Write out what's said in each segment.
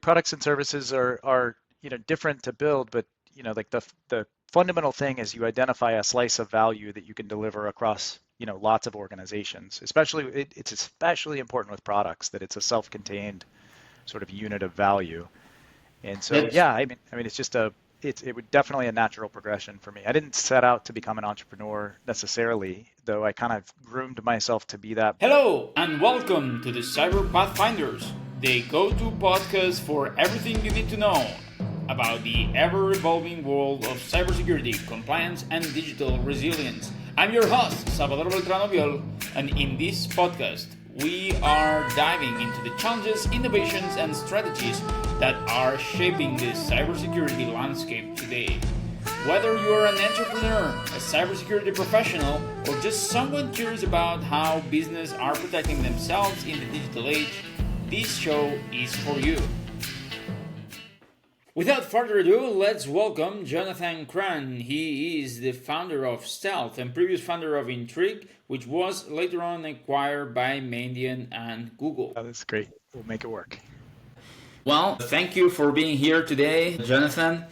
products and services are different to build, but like the fundamental thing is you identify a slice of value that you can deliver across lots of organizations. Especially it's especially important with products that it's a self-contained sort of unit of value. And so That's yeah, I mean it would definitely a natural progression for me. I didn't set out to become an entrepreneur necessarily, though I kind of groomed myself to be that. Hello and welcome to the Cyber Pathfinders, the go-to podcast for everything you need to know about the ever-evolving world of cybersecurity, compliance, and digital resilience. I'm your host, Salvador Beltrano Viol, and in this podcast, we are diving into the challenges, innovations, and strategies that are shaping the cybersecurity landscape today. Whether you're an entrepreneur, a cybersecurity professional, or just someone curious about how businesses are protecting themselves in the digital age, this show is for you. Without further ado, let's welcome Jonathan Cran. He is the founder of Stealth and previous founder of Intrigue, which was later on acquired by Mandiant and Google. Oh, that's great. We'll make it work. Well, thank you for being here today, Jonathan.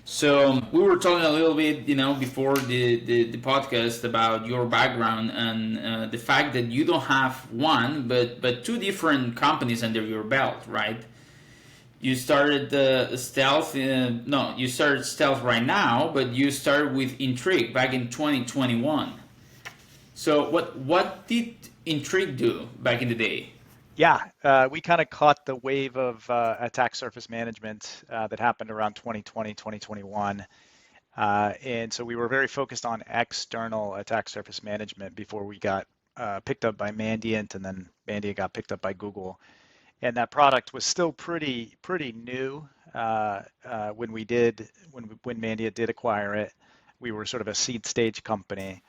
So we were talking a little bit, before the podcast about your background and the fact that you don't have one, but two different companies under your belt, right? You started Stealth. No, you started Stealth right now, but you started with Intrigue back in 2021. So what did Intrigue do back in the day? Yeah, we kind of caught the wave of attack surface management that happened around 2020, 2021. And so we were very focused on external attack surface management before we got picked up by Mandiant, and then Mandiant got picked up by Google. And that product was still pretty new when Mandiant did acquire it. We were sort of a seed stage company.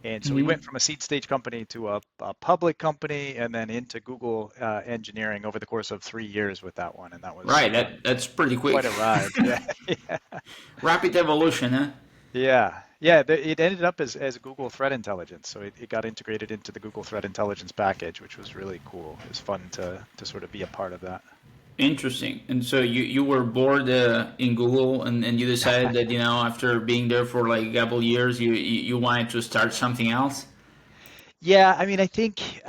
And so we went from a seed stage company to a public company and then into Google engineering over the course of 3 years with that one. And that was Right, that's pretty quick. quite a ride. Yeah. Rapid evolution, huh? Yeah. It ended up as Google Threat Intelligence. So it got integrated into the Google Threat Intelligence package, which was really cool. It was fun to sort of be a part of that. Interesting. And so you were bored in Google, and you decided that after being there for like a couple years, you wanted to start something else. Yeah, I mean, I think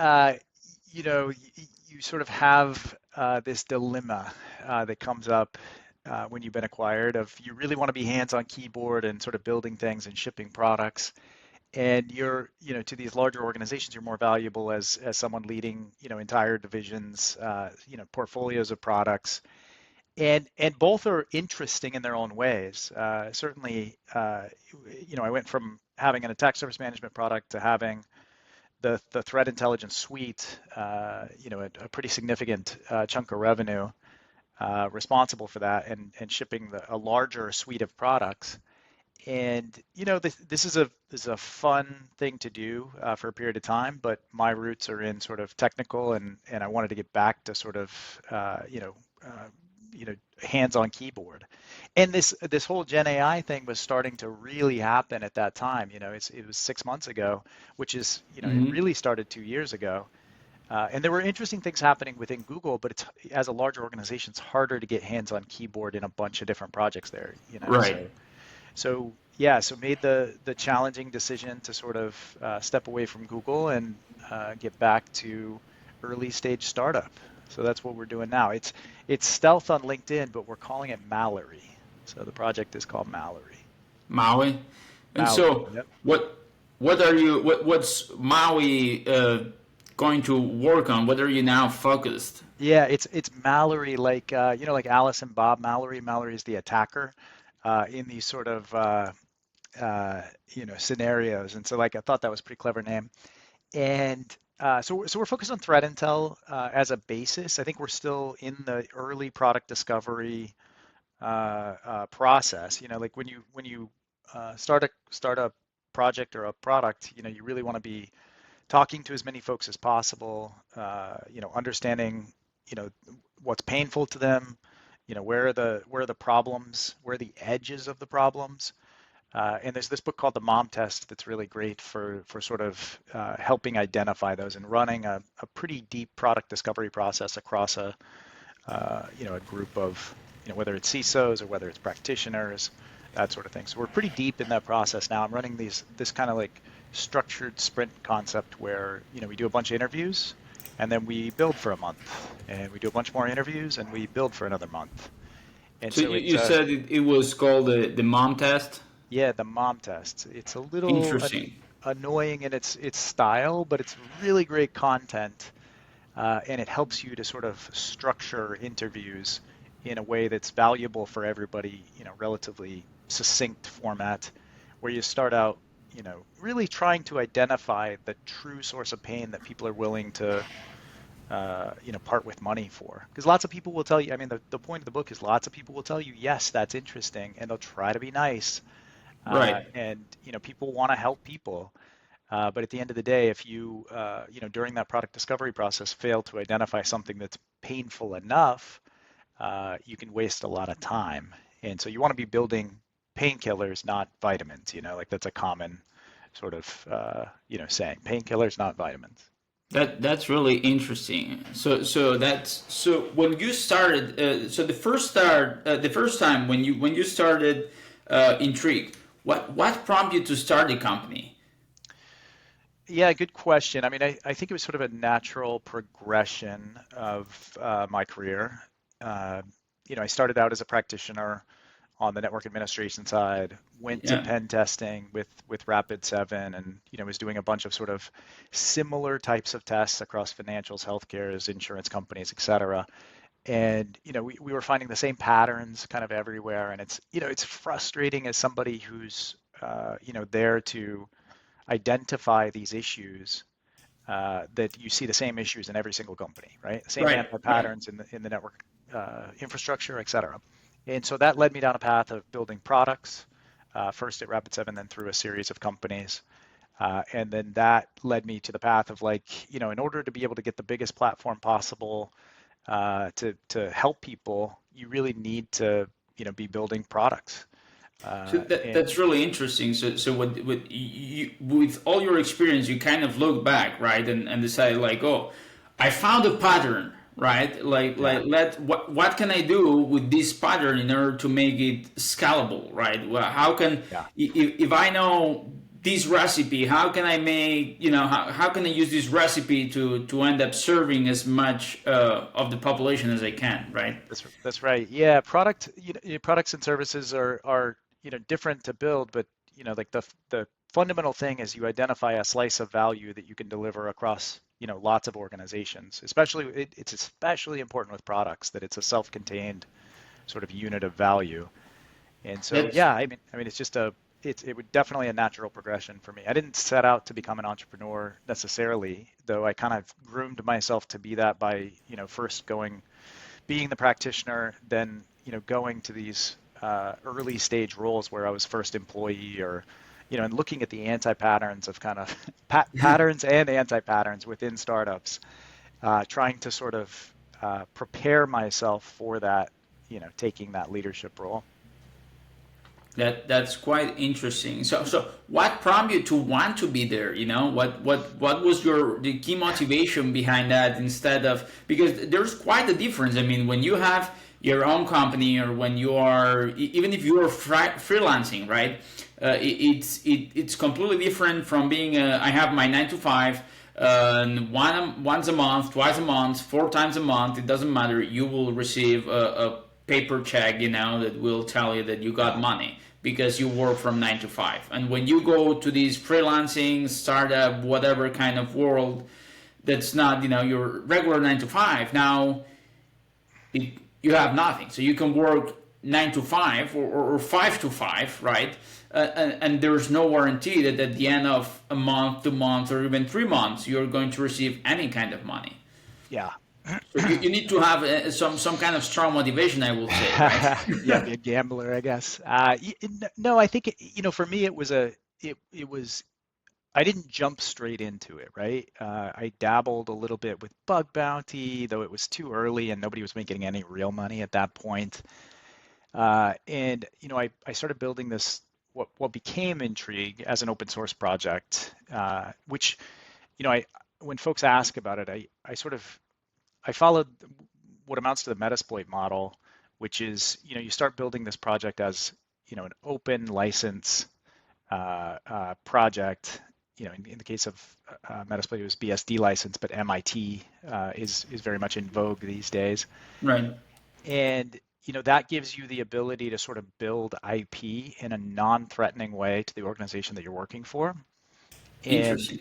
you sort of have this dilemma that comes up when you've been acquired of you really want to be hands on keyboard and sort of building things and shipping products. And you're, to these larger organizations, you're more valuable as someone leading, entire divisions, portfolios of products. And both are interesting in their own ways. Certainly, I went from having an attack surface management product to having the threat intelligence suite, a pretty significant chunk of revenue responsible for that, and shipping a larger suite of products. And this is a fun thing to do for a period of time, but my roots are in sort of technical, and I wanted to get back to sort of hands-on keyboard. And this whole Gen AI thing was starting to really happen at that time. It was 6 months ago, which is it really started 2 years ago. And there were interesting things happening within Google, but as a larger organization, it's harder to get hands-on keyboard in a bunch of different projects there. Right. So yeah, so made the challenging decision to sort of step away from Google and get back to early stage startup. So that's what we're doing now. It's Stealth on LinkedIn, but we're calling it Mallory. So the project is called Mallory. Maui. And Mallory. so Yep. what's Maui going to work on? What are you now focused? Yeah, it's Mallory, like like Alice and Bob Mallory. Mallory is the attacker in these sort of scenarios. And so like I thought that was a pretty clever name. And so we're focused on threat intel as a basis. I think we're still in the early product discovery process. Like when you start a project or a product, you really want to be talking to as many folks as possible. Understanding what's painful to them. Where are the problems, where are the edges of the problems. And there's this book called The Mom Test that's really great for sort of helping identify those and running a pretty deep product discovery process across a a group of, whether it's CISOs or whether it's practitioners, that sort of thing. So we're pretty deep in that process now. I'm running this kind of like structured sprint concept where, we do a bunch of interviews and then we build for a month, and we do a bunch more interviews and we build for another month. And So so you said it was called the mom test. yeah, the mom test. It's a little Interesting. annoying in its style, but it's really great content, and it helps you to sort of structure interviews in a way that's valuable for everybody, relatively succinct format, where you start out, really trying to identify the true source of pain that people are willing to, part with money for. Because lots of people will tell you, I mean, the point of the book is lots of people will tell you, yes, that's interesting, and they'll try to be nice. Right. And, people want to help people. But at the end of the day, if you, during that product discovery process, fail to identify something that's painful enough, you can waste a lot of time. And so you want to be building painkillers, not vitamins, like that's a common sort of, saying, painkillers, not vitamins. That's really interesting. So when you started, so the first time when you started Intrigue, what prompted you to start the company? Yeah, good question. I mean, I think it was sort of a natural progression of my career. Uh, I started out as a practitioner on the network administration side, went to Yeah. pen testing with Rapid7, and was doing a bunch of sort of similar types of tests across financials, healthcares, insurance companies, et cetera. And we were finding the same patterns kind of everywhere, and it's frustrating as somebody who's there to identify these issues, that you see the same issues in every single company, right? The same Right. Right. anti-patterns in the network infrastructure, et cetera. And so that led me down a path of building products, first at Rapid7, then through a series of companies. And then that led me to the path of like, in order to be able to get the biggest platform possible, to help people, you really need to, be building products. So And that's really interesting. So with all your experience, you kind of look back, right, and decide like, oh, I found a pattern, right? yeah, What can I do with this pattern in order to make it scalable, right? Well, how can yeah. if I know this recipe, how can I make how can I use this recipe to end up serving as much of the population as I can, right? That's right. Yeah, products and services are different to build, but like the fundamental thing is you identify a slice of value that you can deliver across lots of organizations. Especially it's especially important with products that it's a self-contained sort of unit of value. And so That's yeah, I mean it would definitely a natural progression for me. I didn't set out to become an entrepreneur necessarily, though I kind of groomed myself to be that by first being the practitioner, then going to these early stage roles where I was first employee, or and looking at the anti-patterns of kind of patterns and anti-patterns within startups, trying to sort of prepare myself for that, taking that leadership role. that's quite interesting. So what prompted you to want to be there? What was the key motivation behind that, instead of, because there's quite a difference. I mean, when you have your own company, or when you are, even if you are freelancing, right? It's completely different from being I have my 9 to 5. Once a month, twice a month, 4 times a month, it doesn't matter. You will receive a paper check, that will tell you that you got Yeah, money because you work from 9 to 5. And when you go to these freelancing, startup, whatever kind of world, that's not, your regular 9 to 5. Now you have nothing, so you can work 9 to 5, or 5 to 5, right? And there's no guarantee that at the end of a month, 2 months, or even 3 months, you're going to receive any kind of money. yeah. So you need to have some kind of strong motivation, I will say, right? Yeah, be a gambler, I guess. No, I think for me it was I didn't jump straight into it, right? I dabbled a little bit with bug bounty, though it was too early and nobody was making any real money at that point. And I started building this what became Intrigue as an open source project, which I when folks ask about it, I sort of I followed what amounts to the Metasploit model, which is, you start building this project as, an open license project. In the case of Metasploit, it was BSD license, but MIT is very much in vogue these days. Right. And that gives you the ability to sort of build IP in a non-threatening way to the organization that you're working for. And Interesting.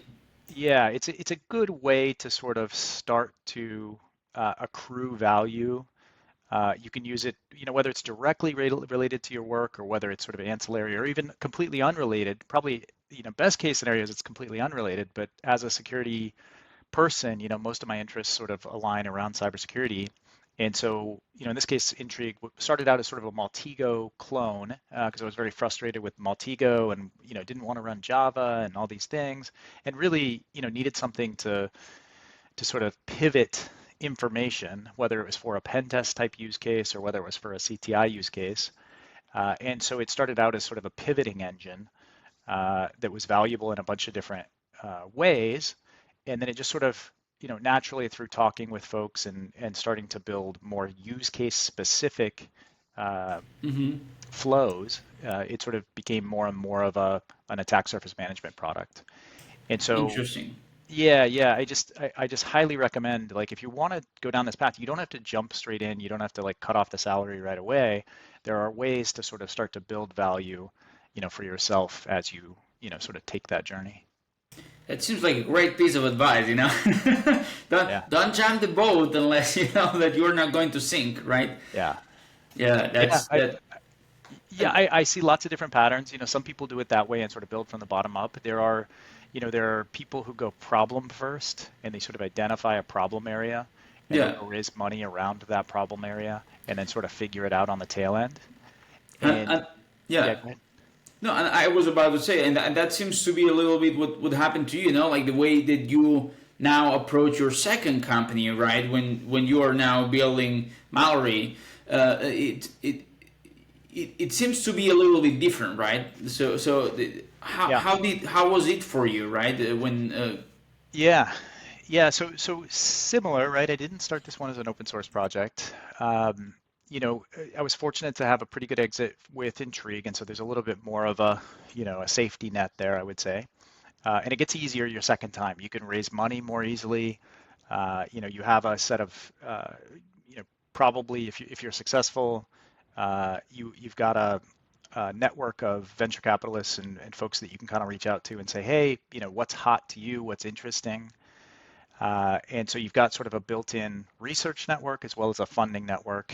yeah, it's a good way to sort of start to accrue value. You can use it, whether it's directly related to your work or whether it's sort of ancillary or even completely unrelated. Probably, best case scenarios, it's completely unrelated. But as a security person, most of my interests sort of align around cybersecurity. And so, in this case, Intrigue started out as sort of a Maltego clone because I was very frustrated with Maltego and, didn't want to run Java and all these things and really, needed something to sort of pivot information, whether it was for a pen test type use case or whether it was for a CTI use case. And so it started out as sort of a pivoting engine that was valuable in a bunch of different ways. And then it just sort of, naturally through talking with folks and starting to build more use case specific Mm-hmm. flows, it sort of became more and more of an attack surface management product. And so Interesting. yeah, I just highly recommend, like, if you want to go down this path, you don't have to jump straight in. You don't have to like cut off the salary right away. There are ways to sort of start to build value, for yourself as you sort of take that journey. It seems like a great piece of advice, don't Yeah, don't jump the boat unless you know that you're not going to sink, right? yeah, Yeah, yeah. that's that. Yeah, I see lots of different patterns. Some people do it that way and sort of build from the bottom up. There are people who go problem first and they sort of identify a problem area and they'll Yeah, go raise money around that problem area and then sort of figure it out on the tail end. And and yeah, yeah. go ahead. No, and I was about to say, and that seems to be a little bit what would happen to you, like the way that you now approach your second company, right? When you are now building Mallory, it seems to be a little bit different, right? Yeah, How was it for you, right? When yeah, yeah. So similar, right? I didn't start this one as an open source project. I was fortunate to have a pretty good exit with Intrigue, and so there's a little bit more of a safety net there, I would say. And it gets easier your second time. You can raise money more easily. You have a set of, probably if you're successful, you've got a network of venture capitalists and folks that you can kind of reach out to and say, hey, what's hot to you? What's interesting? And so you've got sort of a built-in research network as well as a funding network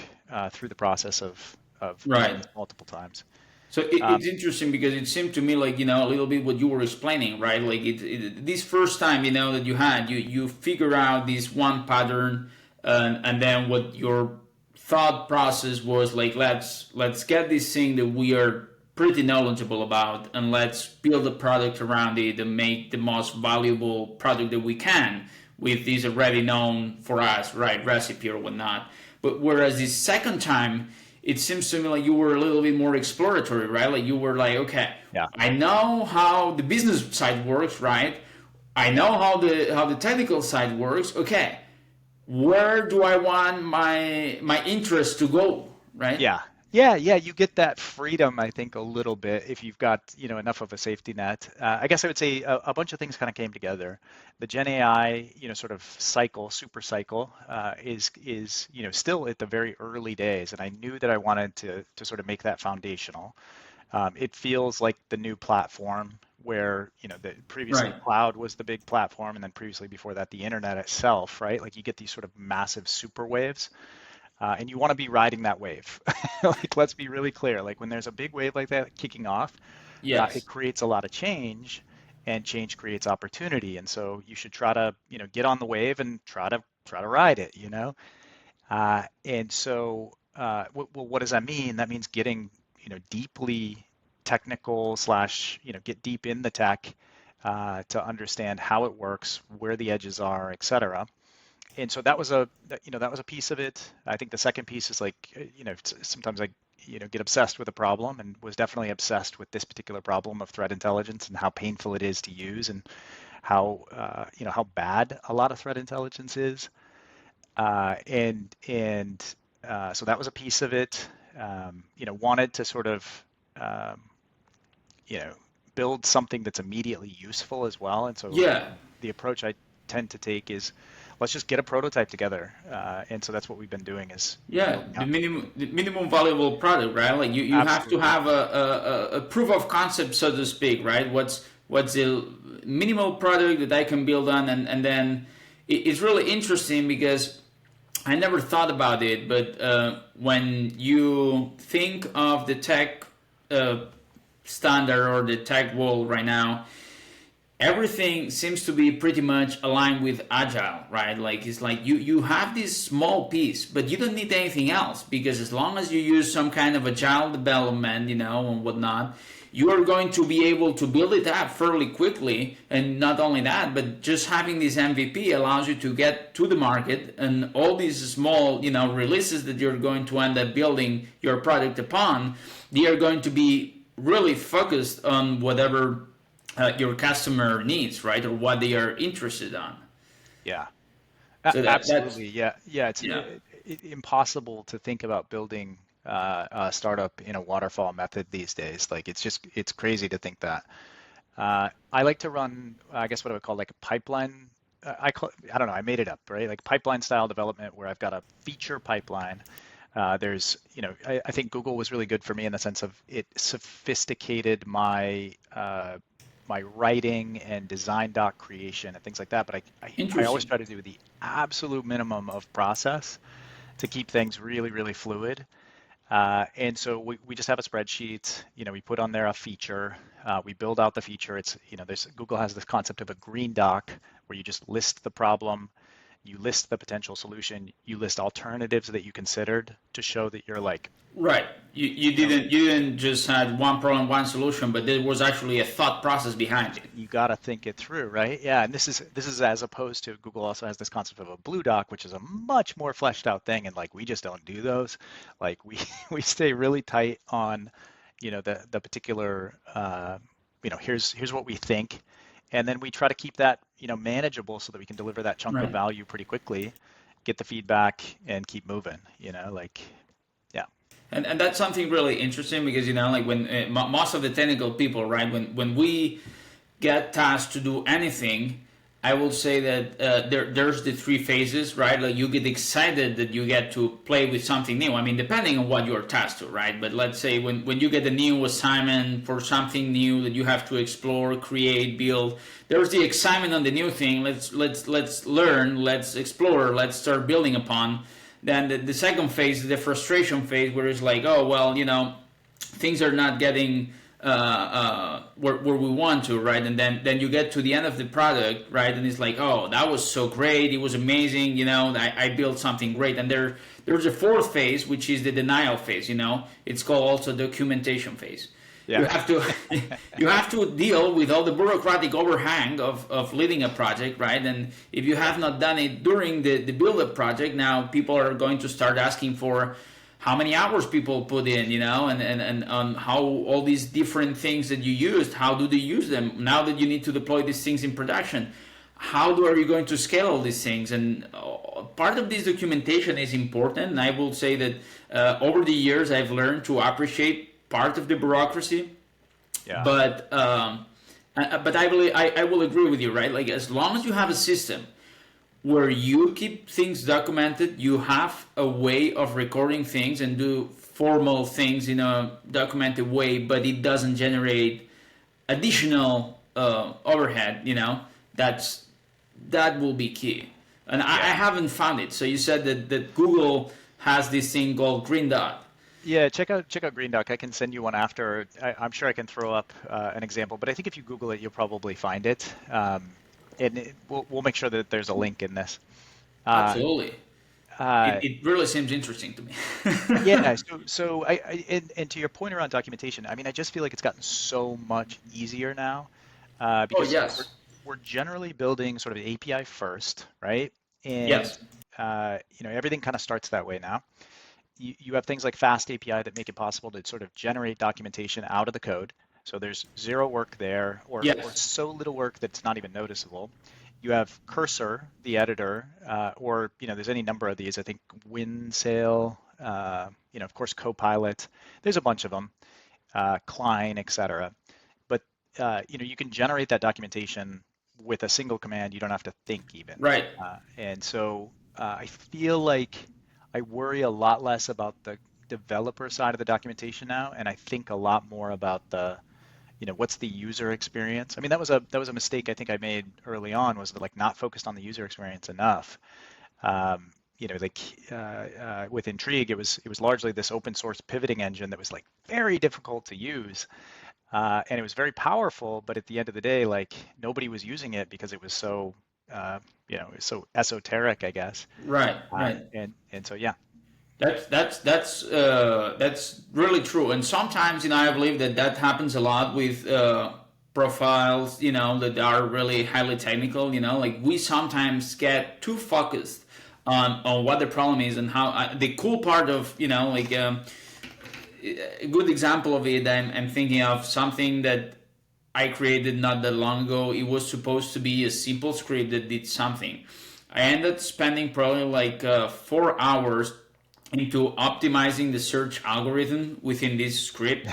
through the process of doing right. this multiple times. So it's Um, interesting because it seemed to me like a little bit what you were explaining, right? Like this first time that you had you figure out this one pattern, and then what your thought process was like, let's get this thing that we are pretty knowledgeable about and let's build a product around it and make the most valuable product that we can with this already known for us, right, recipe or whatnot. But whereas this second time, it seems to me like you were a little bit more exploratory, right? Like you were like, okay, yeah, I know how the business side works, right? I yeah. know how the technical side works. Okay, where do I want my interest to go, right? Yeah. Yeah, you get that freedom, I think, a little bit if you've got, enough of a safety net. I guess I would say a bunch of things kind of came together. The Gen AI, sort of cycle, super cycle, is, still at the very early days, and I knew that I wanted to sort of make that foundational. It feels like the new platform where, previously Right. cloud was the big platform, and then previously before that, the internet itself, right? Like you get these sort of massive super waves. And you want to be riding that wave. Like, let's be really clear. Like, when there's a big wave like that kicking off, it Yes. creates a lot of change, and change creates opportunity. And so you should try to, get on the wave and try to ride it. And so, what does that mean? That means getting, deeply technical slash, get deep in the tech to understand how it works, where the edges are, et cetera. And so that was a piece of it. I think the second piece is like, sometimes I, get obsessed with a problem and was definitely obsessed with this particular problem of threat intelligence and how painful it is to use and how bad a lot of threat intelligence is. So that was a piece of it. Wanted to sort of um, you know, build something that's immediately useful as well. And so Yeah, the approach I tend to take is let's just get a prototype together. And so that's what we've been doing is yeah, building the out. minimum valuable product, right? Like you have to Absolutely. have a proof of concept, so to speak, right? What's the minimal product that I can build on, and then it's really interesting because I never thought about it, but when you think of the tech uh, standard or the tech world right now, everything seems to be pretty much aligned with agile, right? Like it's like you have this small piece, but you don't need anything else because as long as you use some kind of agile development, and whatnot, you are going to be able to build it up fairly quickly. And not only that, but just having this MVP allows you to get to the market, and all these small, releases that you're going to end up building your product upon, they are going to be really focused on whatever your customer needs, right, or what they are interested on. Yeah. So that's Absolutely. Yeah. Yeah. It's yeah, impossible to think about building a startup in a waterfall method these days. Like it's crazy to think that. I like to run, I guess what I would call like a pipeline. I don't know, I made it up, right? Like pipeline style development where I've got a feature pipeline. I think Google was really good for me in the sense of it sophisticated my writing and design doc creation and things like that. But I always interesting. try to do the absolute minimum of process to keep things really, really fluid. And so we just have a spreadsheet, we put on there a feature, we build out the feature. Google has this concept of a green doc where you just list the problem, you list the potential solution, you list alternatives that you considered to show that you're like, Right. you know, You didn't just had one problem, one solution, but there was actually a thought process behind it. you got to think it through, right? Yeah, and this is as opposed to Google also has this concept of a blue doc, which is a much more fleshed out thing, and like we just don't do those. Like we we stay really tight on, the particular, here's what we think, and then we try to keep that manageable so that we can deliver that chunk of Right. value pretty quickly, get the feedback, and keep moving. Like yeah, And that's something really interesting because like when most of the technical people, right, when we get tasked to do anything, I will say that there's the three phases, right? Like you get excited that you get to play with something new. I mean, depending on what you're tasked to, right? But let's say when you get a new assignment for something new that you have to explore, create, build, there's the excitement on the new thing. Let's learn, let's explore, let's start building upon. Then the second phase is the frustration phase, where it's like, oh well, things are not getting where we want to, right? And then you get to the end of the product, right? And it's like, oh, that was so great, it was amazing, I built something great. And there's a fourth phase, which is the denial phase. It's called also documentation phase. You yeah, have to you have to deal with all the bureaucratic overhang of leading a project, right? And if you have not done it during the build up project, now people are going to start asking for how many hours people put in, and on how all these different things that you used, how do they use them now that you need to deploy these things in production? Are you going to scale all these things? And part of this documentation is important. And I will say that over the years, I've learned to appreciate part of the bureaucracy, yeah, but I will agree with you, right? Like as long as you have a system where you keep things documented, you have a way of recording things and do formal things in a documented way, but it doesn't generate additional overhead. That will be key. And I yeah. haven't found it. So you said that Google has this thing called Green Dot. Yeah, check out Green Duck. I can send you one after. I'm sure I can throw up an example, but I think if you Google it, you'll probably find it. We'll make sure that there's a link in this. Uh, Absolutely. uh, It really seems interesting to me. yeah. And to your point around documentation, I mean, I just feel like it's gotten so much easier now Oh, because we're yes. we're generally building sort of API first, right? And Yes. everything kind of starts that way now. You have things like FastAPI that make it possible to sort of generate documentation out of the code. So there's zero work there, or Yes. so little work that it's not even noticeable. You have Cursor, the editor, or there's any number of these. I think Windsail, of course, Copilot. There's a bunch of them, Klein, etc. But you can generate that documentation with a single command. You don't have to think even. Right. And so I feel like I worry a lot less about the developer side of the documentation now, and I think a lot more about what's the user experience. I mean, that was a mistake I think I made early on, was like not focused on the user experience enough. Like with Intrigue, it was largely this open source pivoting engine that was like very difficult to use, and it was very powerful. But at the end of the day, like nobody was using it because it was so it was so esoteric, I guess. Right. Right. And so yeah. That's really true. And sometimes, I believe that that happens a lot with profiles, that are really highly technical. Like we sometimes get too focused on what the problem is and how the cool part of, like a good example of it. I'm thinking of something that I created not that long ago. It was supposed to be a simple script that did something. I ended up spending probably like 4 hours into optimizing the search algorithm within this script,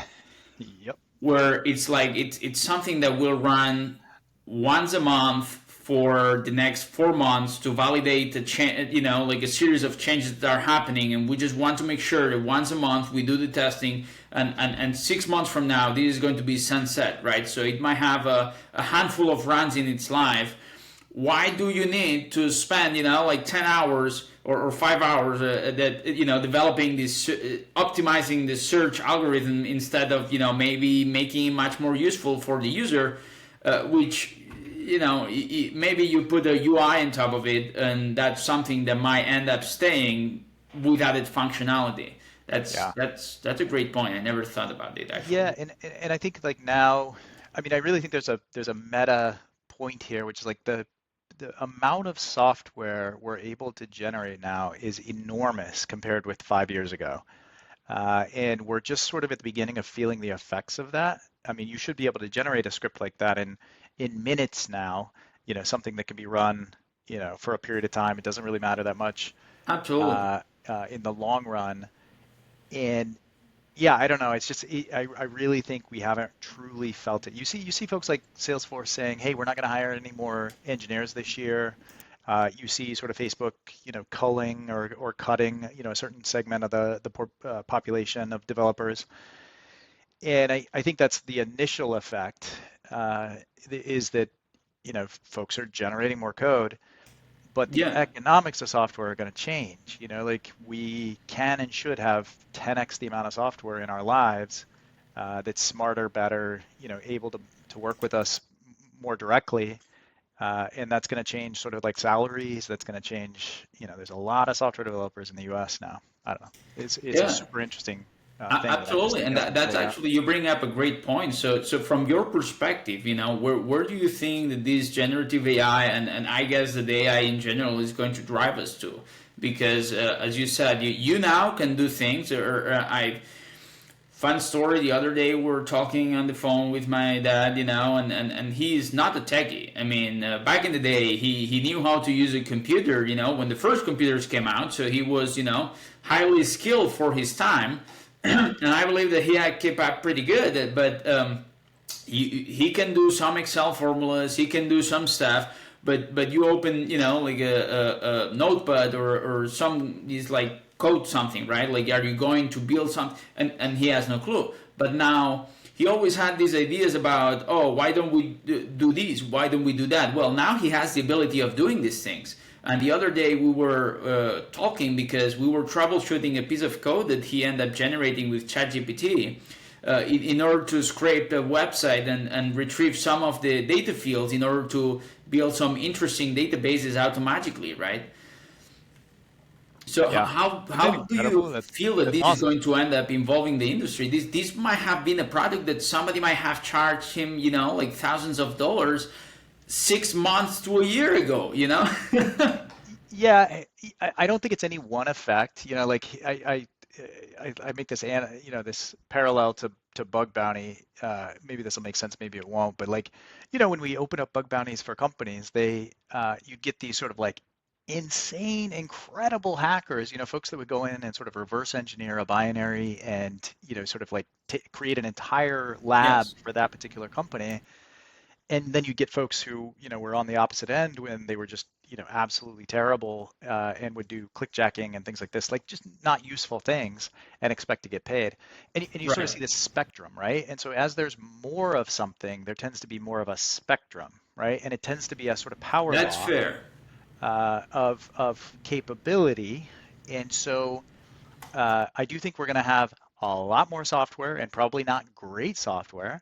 Yep. where it's like it's something that will run once a month for the next 4 months to validate like a series of changes that are happening, and we just want to make sure that once a month we do the testing, and 6 months from now this is going to be sunset, right? So it might have a handful of runs in its life. Why do you need to spend like 10 hours or 5 hours that developing this optimizing the search algorithm, instead of maybe making it much more useful for the user, which maybe you put a UI on top of it, and that's something that might end up staying with added functionality. That's Yeah. that's a great point. I never thought about it, Yeah, actually. and I think like now, I mean, I really think there's a meta point here, which is like the amount of software we're able to generate now is enormous compared with 5 years ago. And we're just sort of at the beginning of feeling the effects of that. I mean, you should be able to generate a script like that in minutes now, something that can be run, for a period of time. It doesn't really matter that much Absolutely. uh, in the long run. And yeah, I don't know. It's just I really think we haven't truly felt it. You see folks like Salesforce saying, "Hey, we're not going to hire any more engineers this year." You see sort of Facebook, culling or cutting, a certain segment of the population of developers. And I think that's the initial effect, is that folks are generating more code, but the Yeah. economics of software are going to change. Like we can and should have 10x the amount of software in our lives, that's smarter, better, able to work with us more directly. And that's going to change sort of like salaries. That's going to change, there's a lot of software developers in the US now. I don't know. It's a Yeah. super interesting thing that I just Absolutely, think and hasn't that's played out. actually, you bring up a great point. So from your perspective, where do you think that this generative AI, and I guess that AI in general, is going to drive us to? Because as you said, you now can do things. I Fun story. The other day, we were talking on the phone with my dad, and he's not a techie. I mean, back in the day, he knew how to use a computer, when the first computers came out. So he was, highly skilled for his time. And I believe that he had kept up pretty good. But he can do some Excel formulas, he can do some stuff. But you open, like a notepad, or some, is like code something, right? Like, are you going to build something? And he has no clue. But now he always had these ideas about, oh, why don't we do this? Why don't we do that? Well, now he has the ability of doing these things. And the other day we were talking, because we were troubleshooting a piece of code that he ended up generating with ChatGPT, in order to scrape the website and retrieve some of the data fields in order to build some interesting databases automatically, right? So Yeah. Isn't that how do you incredible? feel that That's this is awesome. going to end up involving the industry? This might have been a product that somebody might have charged him, like thousands of dollars 6 months to a year ago. Yeah, I don't think it's any one effect. Like I make this, this parallel to bug bounty. Maybe this will make sense, maybe it won't. But like, when we open up bug bounties for companies, you get these sort of like insane, incredible hackers. Folks that would go in and sort of reverse engineer a binary and sort of like create an entire lab Yes. for that particular company. And then you get folks who, were on the opposite end when they were just, absolutely terrible and would do clickjacking and things like this, like just not useful things and expect to get paid. And you sort of Right. see this spectrum, right? And so as there's more of something, there tends to be more of a spectrum, right? And it tends to be a sort of power That's law fair. of capability. And so I do think we're going to have a lot more software and probably not great software.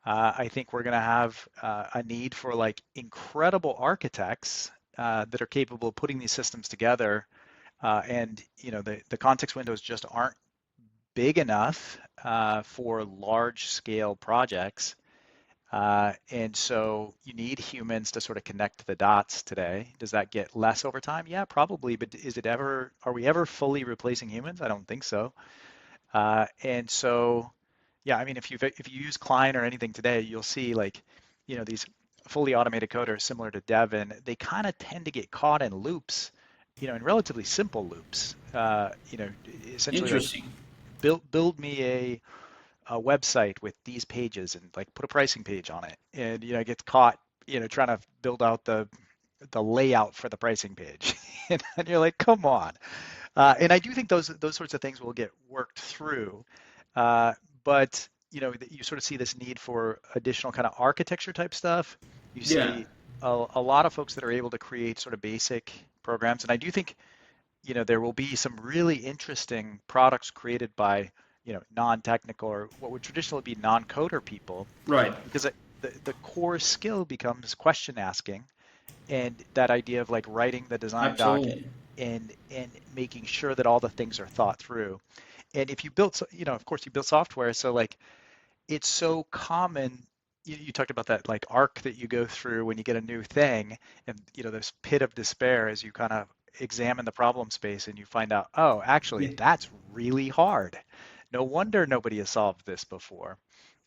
I think we're going to have a need for like incredible architects that are capable of putting these systems together. And the context windows just aren't big enough for large scale projects. And so you need humans to sort of connect the dots today. Does that get less over time? Yeah, probably. But are we ever fully replacing humans? I don't think so. And so, yeah, I mean, if you use Klein or anything today, you'll see like, these fully automated coders similar to Devin, they kind of tend to get caught in loops, in relatively simple loops. Essentially like Interesting. build me a website with these pages and like put a pricing page on it, and gets caught, trying to build out the layout for the pricing page, and you're like, come on. And I do think those sorts of things will get worked through. But you sort of see this need for additional kind of architecture type stuff. You Yeah. see a lot of folks that are able to create sort of basic programs, and I do think there will be some really interesting products created by non-technical or what would traditionally be non-coder people, Right. because the core skill becomes question asking, and that idea of like writing the design doc Absolutely. and making sure that all the things are thought through. And if you build, of course you build software, so like it's so common. You talked about that like arc that you go through when you get a new thing, and this pit of despair as you kind of examine the problem space and you find out, oh, actually, Yeah. that's really hard. No wonder nobody has solved this before.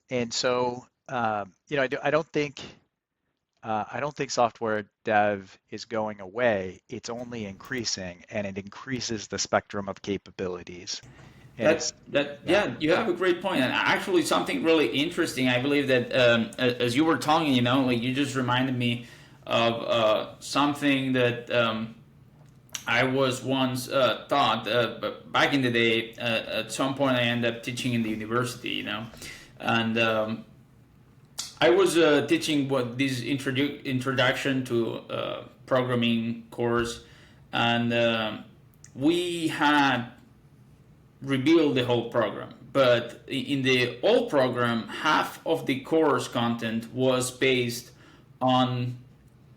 And so, I don't think software dev is going away. It's only increasing, and it increases the spectrum of capabilities. And it's, yeah, Yeah, you have a great point, and actually something really interesting. I believe that as you were talking, like you just reminded me of something that I was once taught but back in the day. At some point, I ended up teaching in the university, and I was teaching what this introduction to programming course, and we had rebuild the whole program. But in the old program, half of the course content was based on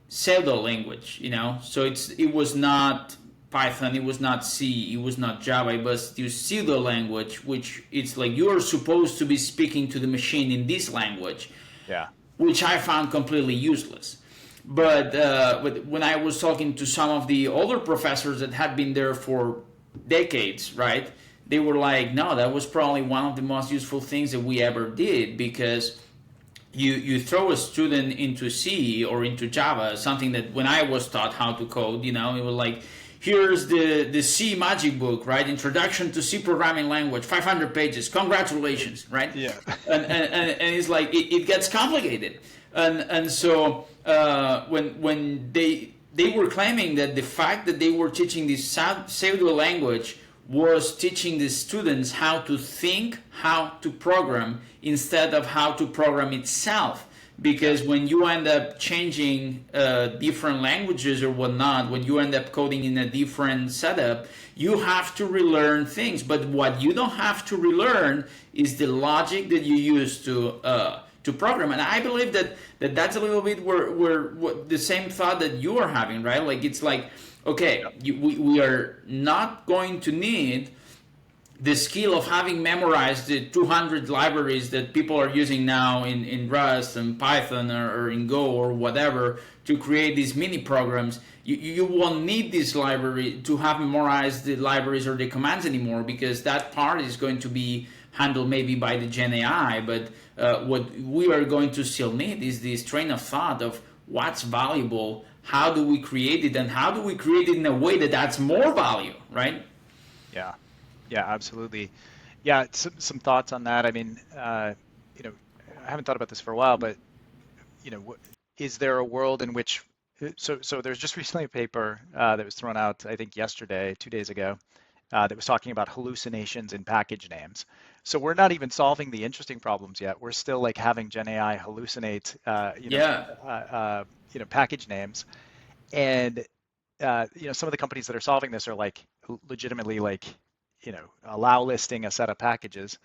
pseudo language, So it was not Python, it was not C, it was not Java, it was the pseudo language, which it's like you're supposed to be speaking to the machine in this language, yeah, which I found completely useless. But when I was talking to some of the older professors that had been there for decades, right? They were like, no, that was probably one of the most useful things that we ever did, because you throw a student into C or into Java, something that when I was taught how to code, it was like, here's the C magic book, right? Introduction to C programming language, 500 pages, congratulations, right? yeah, And it's like, it gets complicated. And so when they were claiming that the fact that they were teaching this pseudo language was teaching the students how to think, how to program, instead of how to program itself. yeah, Because when you end up changing different languages or whatnot, when you end up coding in a different setup, you have to relearn things. But what you don't have to relearn is the logic that you use to program. And I believe that's a little bit where the same thought that you are having, right? Like it's like, okay, yeah, we are not going to need the skill of having memorized the 200 libraries that people are using now in Rust and Python or in Go or whatever to create these mini programs, you won't need this library to have memorized the libraries or the commands anymore, because that part is going to be handled maybe by the Gen AI. But what we are going to still need is this train of thought of what's valuable, how do we create it, and how do we create it in a way that adds more value, right? Yeah. Yeah, absolutely. Yeah, some thoughts on that. I mean, you know, I haven't thought about this for a while, but is there a world in which so there's just recently a paper that was thrown out, I think yesterday, 2 days ago, that was talking about hallucinations in package names. So we're not even solving the interesting problems yet. We're still like having Gen AI hallucinate, Yeah, package names, and some of the companies that are solving this are like legitimately like, allow listing a set of packages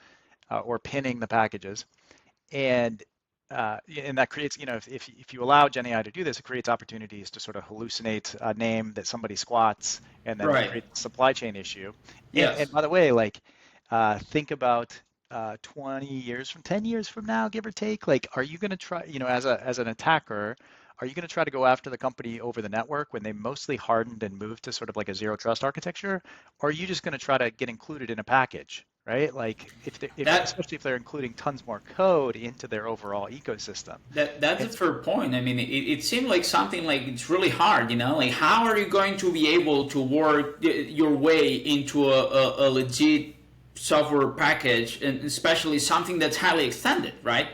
or pinning the packages. And that creates, if you allow Gen AI to do this, it creates opportunities to sort of hallucinate a name that somebody squats, and then right. create a supply chain issue. And Yes. by the way, like, think about 20 years from 10 years from now, give or take, like, are you going to try, as an attacker, are you going to try to go after the company over the network when they mostly hardened and moved to sort of like a zero trust architecture? Or are you just going to try to get included in a package, right? Like That especially if they're including tons more code into their overall ecosystem. that's a And fair point. I mean, it seemed like something like it's really hard, you know? Like, how are you going to be able to work your way into a legit software package, and especially something that's highly extended, right?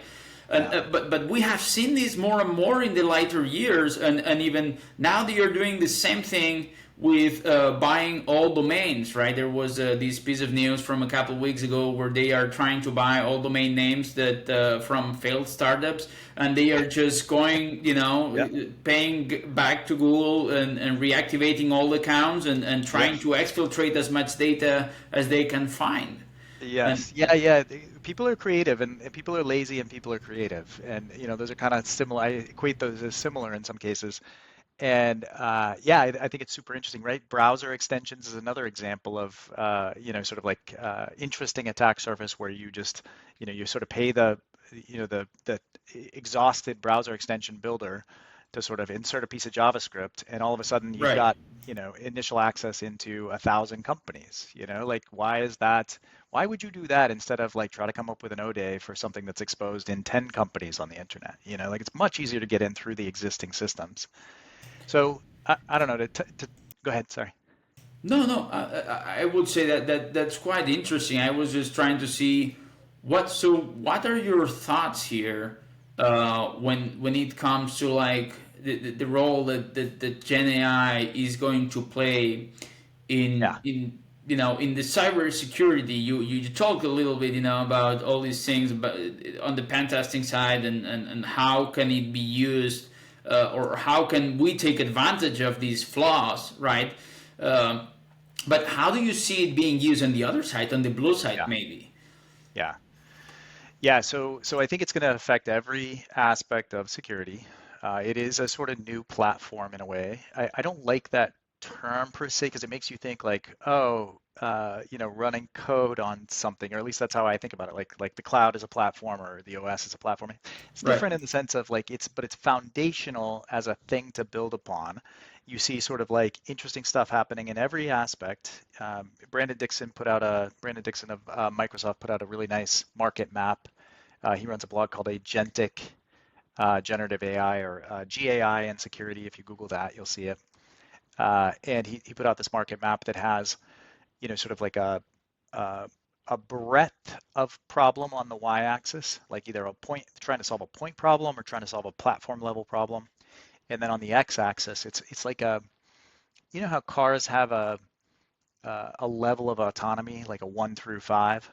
yeah, But we have seen this more and more in the later years, and even now they are doing the same thing with buying all domains, right? There was this piece of news from a couple of weeks ago where they are trying to buy all domain names that from failed startups, and they are just going, yeah, paying back to Google and reactivating all accounts and yep. trying to exfiltrate as much data as they can find. And Yes. Yeah, yeah. People are creative and people are lazy and people are creative. And those are kind of similar. I equate those as similar in some cases. And yeah, I think it's super interesting, right? Browser extensions is another example of sort of like interesting attack surface where you just, you sort of pay the exhausted browser extension builder to sort of insert a piece of JavaScript, and all of a sudden you've right. got, initial access into 1,000 companies. Like, why is that? Why would you do that instead of like try to come up with an ODA for something that's exposed in 10 companies on the internet? Like it's much easier to get in through the existing systems. So I don't know. To go ahead. Sorry. No, no, I would say that's quite interesting. I was just trying to see what are your thoughts here when it comes to like the role that Gen AI is going to play Yeah. in in the cybersecurity. You talk a little bit about all these things about on the pen testing side, and how can it be used, or how can we take advantage of these flaws, right? Um, but how do you see it being used on the other side, on the blue side, Yeah. maybe? Yeah. Yeah. So I think it's going to affect every aspect of security. It is a sort of new platform in a way. I don't like that term per se because it makes you think like, oh, running code on something, or at least that's how I think about it. Like the cloud is a platform or the OS is a platform. It's Right. different in the sense of like but it's foundational as a thing to build upon. You see sort of like interesting stuff happening in every aspect. Brandon Dixon of Microsoft put out a really nice market map. He runs a blog called Agentic Generative AI, or GAI and Security. If you Google that, you'll see it. And he put out this market map that has, sort of like a, a breadth of problem on the y-axis, like either trying to solve a point problem or trying to solve a platform level problem. And then on the x-axis, it's like how cars have a level of autonomy, like a 1 through 5.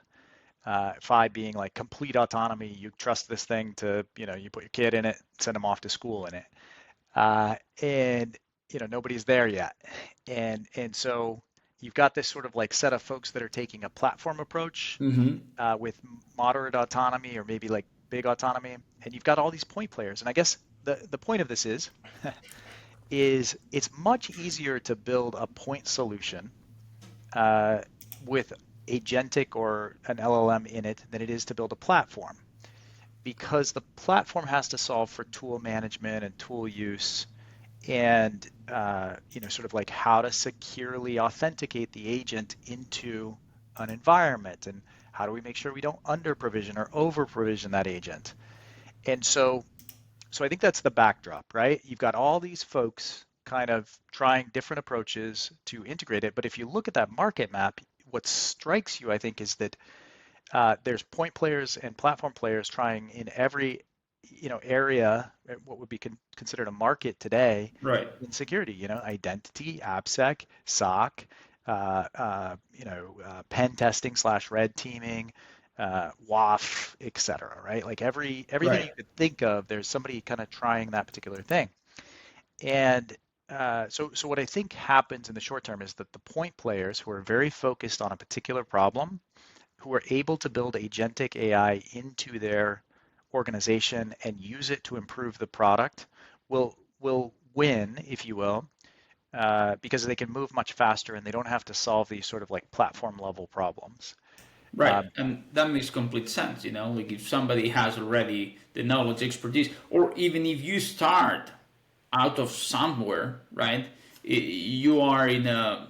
5 being like complete autonomy. You trust this thing to, you put your kid in it, send them off to school in it. And nobody's there yet. And so you've got this sort of like set of folks that are taking a platform approach Mm-hmm. with moderate autonomy or maybe like big autonomy, and you've got all these point players. And I guess the point of this is it's much easier to build a point solution uh, with agentic or an LLM in it than it is to build a platform, because the platform has to solve for tool management and tool use and sort of like how to securely authenticate the agent into an environment, and how do we make sure we don't under provision or over provision that agent. And so I think that's the backdrop, right? You've got all these folks kind of trying different approaches to integrate it. But if you look at that market map, what strikes you, I think, is that there's point players and platform players trying in every area, what would be considered a market today Right. in security. Identity, AppSec, SOC, pen testing slash red teaming, WAF, et cetera, right? Like everything Right. you could think of, there's somebody kind of trying that particular thing. And so what I think happens in the short term is that the point players who are very focused on a particular problem, who are able to build agentic AI into their organization and use it to improve the product, will win, if you will, because they can move much faster and they don't have to solve these sort of like platform level problems. Right, and that makes complete sense. Like if somebody has already the knowledge, expertise, or even if you start out of somewhere, right, you are in a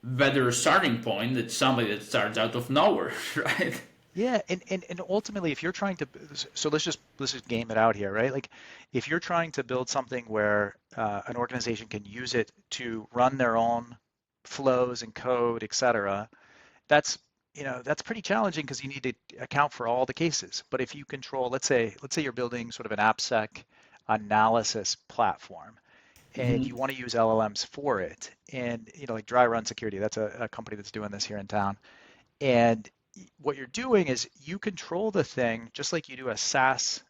better starting point than somebody that starts out of nowhere, right? Yeah, and ultimately, if you're trying to, so let's just game it out here, right? Like, if you're trying to build something where an organization can use it to run their own flows and code, et cetera, that's that's pretty challenging because you need to account for all the cases. But if you control, let's say you're building sort of an AppSec analysis platform, and you want to use LLMs for it, and like Dry Run Security, that's a company that's doing this here in town. And what you're doing is you control the thing just like you do a SaaS.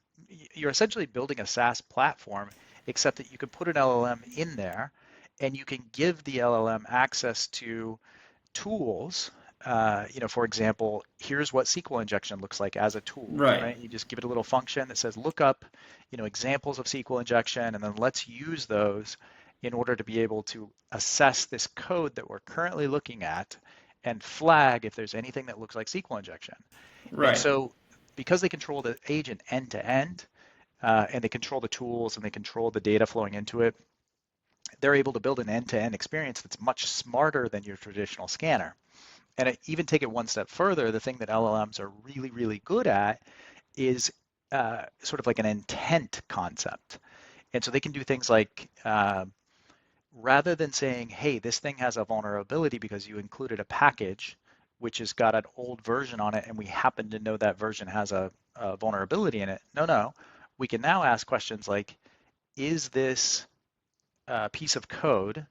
You're essentially building a SaaS platform, except that you can put an LLM in there and you can give the LLM access to tools. For example, here's what SQL injection looks like as a tool, Right, right? You just give it a little function that says, look up, examples of SQL injection, and then let's use those in order to be able to assess this code that we're currently looking at and flag if there's anything that looks like SQL injection. And right, so because they control the agent end to end, and they control the tools and they control the data flowing into it, they're able to build an end-to-end experience that's much smarter than your traditional scanner. And even take it one step further, the thing that LLMs are really, really good at is sort of like an intent concept. And so they can do things like rather than saying, hey, this thing has a vulnerability because you included a package which has got an old version on it and we happen to know that version has a vulnerability in it. No, no. We can now ask questions like, is this piece of code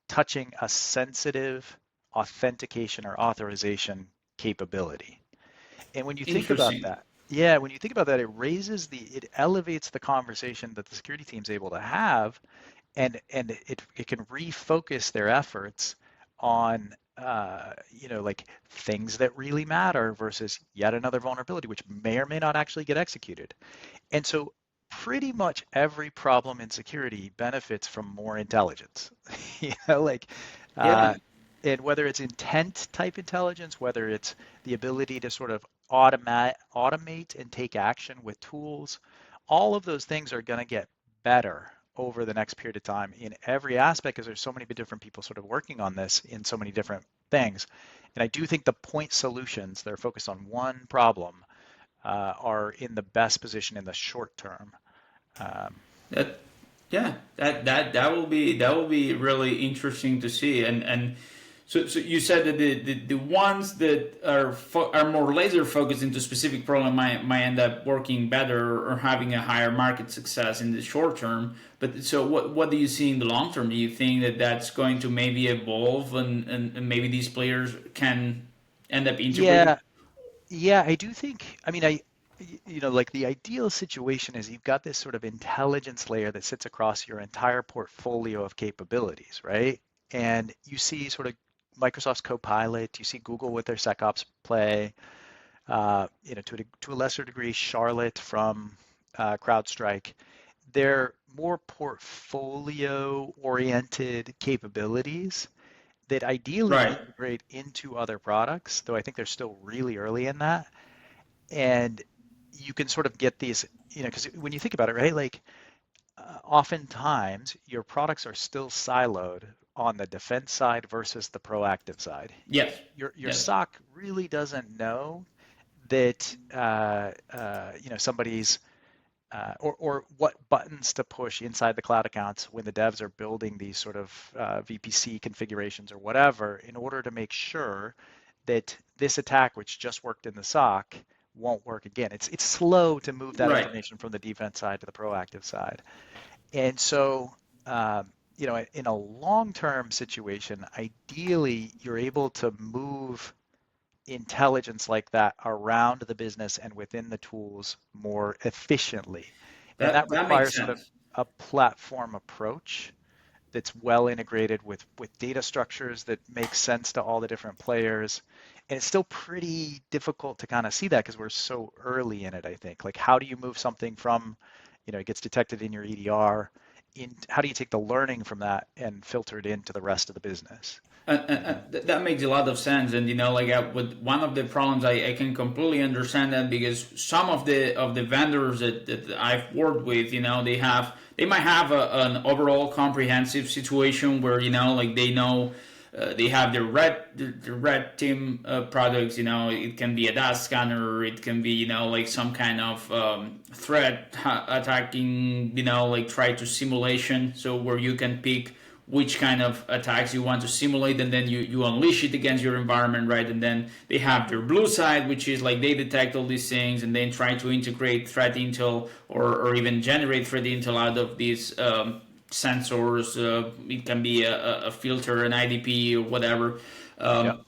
touching a sensitive authentication or authorization capability? And when you think about interesting. that, yeah, when you think about that, it elevates the conversation that the security team's able to have, and it can refocus their efforts on like things that really matter versus yet another vulnerability which may or may not actually get executed. And so pretty much every problem in security benefits from more intelligence. Like, Yeah, uh, and whether it's intent type intelligence, whether it's the ability to sort of automate and take action with tools, all of those things are going to get better over the next period of time in every aspect because there's so many different people sort of working on this in so many different things. And I do think the point solutions that are focused on one problem are in the best position in the short term. Um, that yeah, that will be really interesting to see. And so you said that the ones that are more laser focused into specific problem might end up working better or having a higher market success in the short term. But so what do you see in the long term? Do you think that that's going to maybe evolve and maybe these players can end up integrating? yeah, yeah, I do think, I mean, like the ideal situation is you've got this sort of intelligence layer that sits across your entire portfolio of capabilities, right? And you see sort of Microsoft's Copilot, you see Google with their SecOps play, to a lesser degree, Charlotte from CrowdStrike. They're more portfolio-oriented capabilities that ideally Right. integrate into other products, though I think they're still really early in that. And you can sort of get these, because when you think about it, right, like oftentimes your products are still siloed on the defense side versus the proactive side. Yes. Your Yes. SOC really doesn't know that somebody's or what buttons to push inside the cloud accounts when the devs are building these sort of VPC configurations or whatever in order to make sure that this attack, which just worked in the SOC, won't work again. It's slow to move that Right. information from the defense side to the proactive side. And so, in a long-term situation, ideally, you're able to move intelligence like that around the business and within the tools more efficiently. And that That makes requires sort of sense. a platform approach that's well integrated with data structures that make sense to all the different players. And it's still pretty difficult to kind of see that because we're so early in it, I think. Like, how do you move something from, it gets detected in your EDR, how do you take the learning from that and filter it into the rest of the business? That makes a lot of sense, and like with one of the problems, I can completely understand that because some of the vendors that I've worked with, they might have an overall comprehensive situation where like they know they have the red team products. It can be a DAS scanner, it can be like some kind of threat attacking. Like try to simulation, so where you can pick which kind of attacks you want to simulate, and then you unleash it against your environment, right? And then they have their blue side, which is like they detect all these things and then try to integrate threat intel or even generate threat intel out of these sensors. It can be a filter, an IDP, or whatever. Yeah. Um,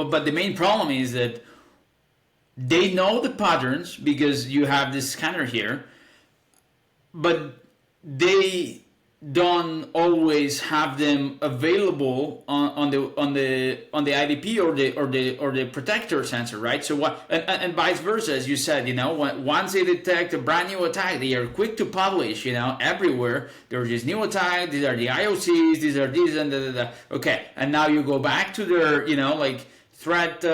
but the main problem is that they know the patterns because you have this scanner here, but they don't always have them available on the IDP or the protector sensor, right? So what and vice versa, as you said, once they detect a brand new attack, they are quick to publish, everywhere. There's this new attack. These are the IOCs. These are these and da. Okay, and now you go back to their, like threat, the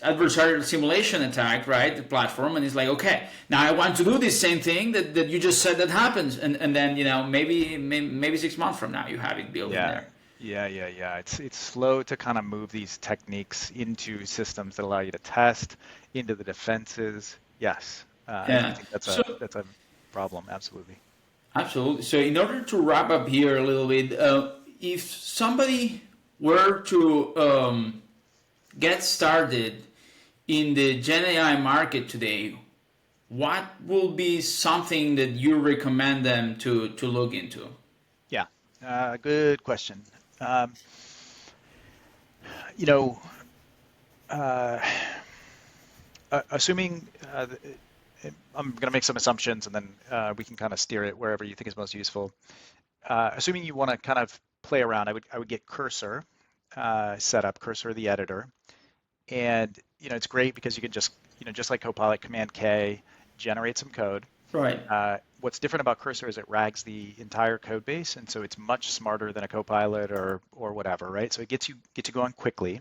adversarial simulation attack, right? The platform, and it's like, okay, now I want to do this same thing that you just said that happens, and then maybe 6 months from now you have it built in Yeah, there. yeah. It's slow to kind of move these techniques into systems that allow you to test into the defenses. Yes, I Yeah. think that's So a problem. Absolutely. absolutely. So in order to wrap up here a little bit, if somebody were to get started in the Gen AI market today, what will be something that you recommend them to look into? Yeah, good question. Um, you know, uh, assuming I'm going to make some assumptions, and then we can kind of steer it wherever you think is most useful. Assuming you want to kind of play around, I would get Cursor set up, Cursor the editor. And it's great because you can just just like Copilot, Command K, generate some code. Right. What's different about Cursor is it rags the entire code base, and so it's much smarter than a Copilot or whatever, right? So it gets you going quickly.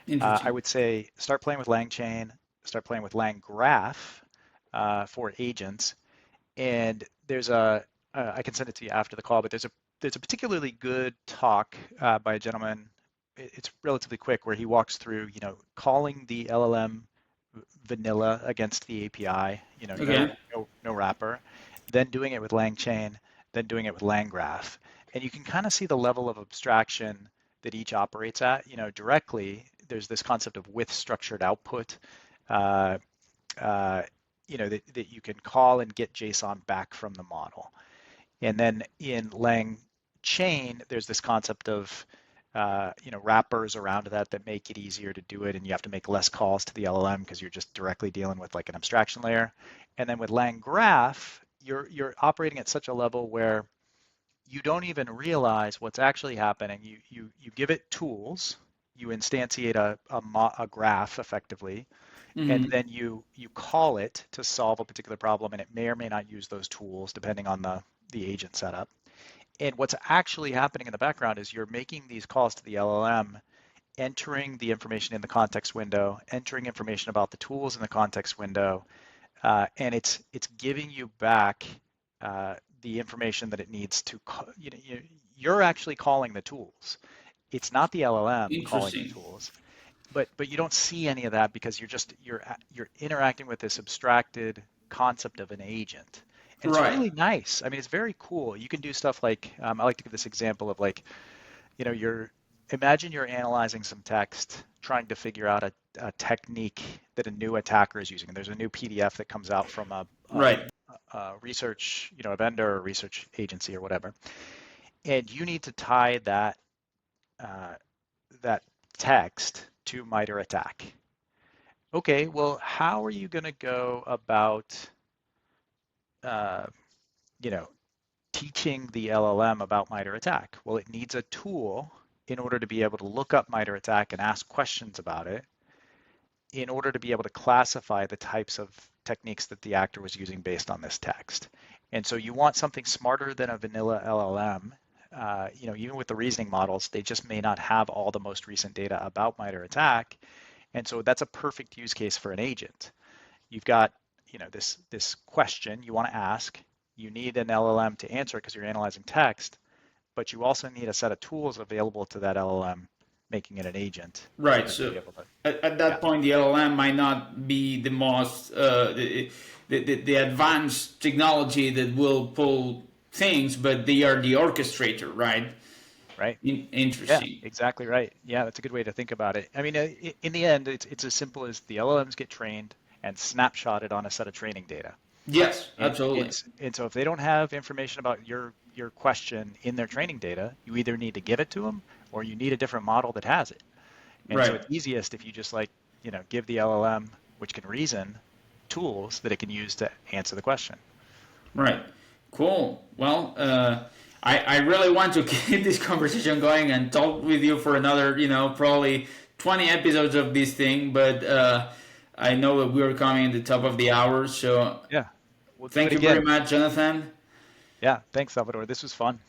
I Interesting. would say start playing with LangChain, start playing with LangGraph for agents, and I can send it to you after the call, but there's a particularly good talk by a gentleman. It's relatively quick where he walks through, calling the LLM vanilla against the API, Okay. no wrapper, then doing it with LangChain, then doing it with LangGraph. And you can kind of see the level of abstraction that each operates at, directly. There's this concept of with structured output, uh, that you can call and get JSON back from the model. And then in LangChain, there's this concept of wrappers around that make it easier to do it, and you have to make less calls to the LLM because you're just directly dealing with like an abstraction layer. And then with LangGraph, you're operating at such a level where you don't even realize what's actually happening. You give it tools, you instantiate a graph effectively, and Mm-hmm. then you call it to solve a particular problem, and it may or may not use those tools depending on the agent setup. And what's actually happening in the background is you're making these calls to the LLM, entering the information in the context window, entering information about the tools in the context window, and it's giving you back the information that it needs to. You're actually calling the tools. It's not the LLM calling the Interesting. tools, but you don't see any of that because you're interacting with this abstracted concept of an agent. And it's Right. really nice. I mean, it's very cool. You can do stuff like I like to give this example of like, you're imagine you're analyzing some text, trying to figure out a technique that a new attacker is using. And there's a new PDF that comes out from Right. a research, a vendor or research agency or whatever, and you need to tie uh, that text to MITRE ATT&CK. Okay, well, how are you going to go about, uh, you know, teaching the LLM about MITRE ATT&CK? Well, it needs a tool in order to be able to look up MITRE ATT&CK and ask questions about it in order to be able to classify the types of techniques that the actor was using based on this text. And so you want something smarter than a vanilla LLM. Even with the reasoning models, they just may not have all the most recent data about MITRE ATT&CK. And so that's a perfect use case for an agent. You've got, this question you want to ask. You need an LLM to answer because you're analyzing text, but you also need a set of tools available to that LLM, making it an agent in Right. order to So be able to, at yeah, that point, the LLM might not be the most the advanced technology that will pull things, but they are the orchestrator, right? right. Yeah, Interesting. exactly right. Yeah, that's a good way to think about it. I mean, in the end, it's as simple as the LLMs get trained and snapshotted on a set of training data. Yes, And and absolutely. and so if they don't have information about your question in their training data, you either need to give it to them or you need a different model that has it. And so Right. it's easiest if you just like, give the LLM, which can reason, tools that it can use to answer the question. Right. Cool. Well, I really want to keep this conversation going and talk with you for another, probably 20 episodes of this thing, but I know that we're coming at the top of the hour. So Yeah, we'll do it thank you very again. much, Jonathan. Yeah, thanks, Salvador. This was fun.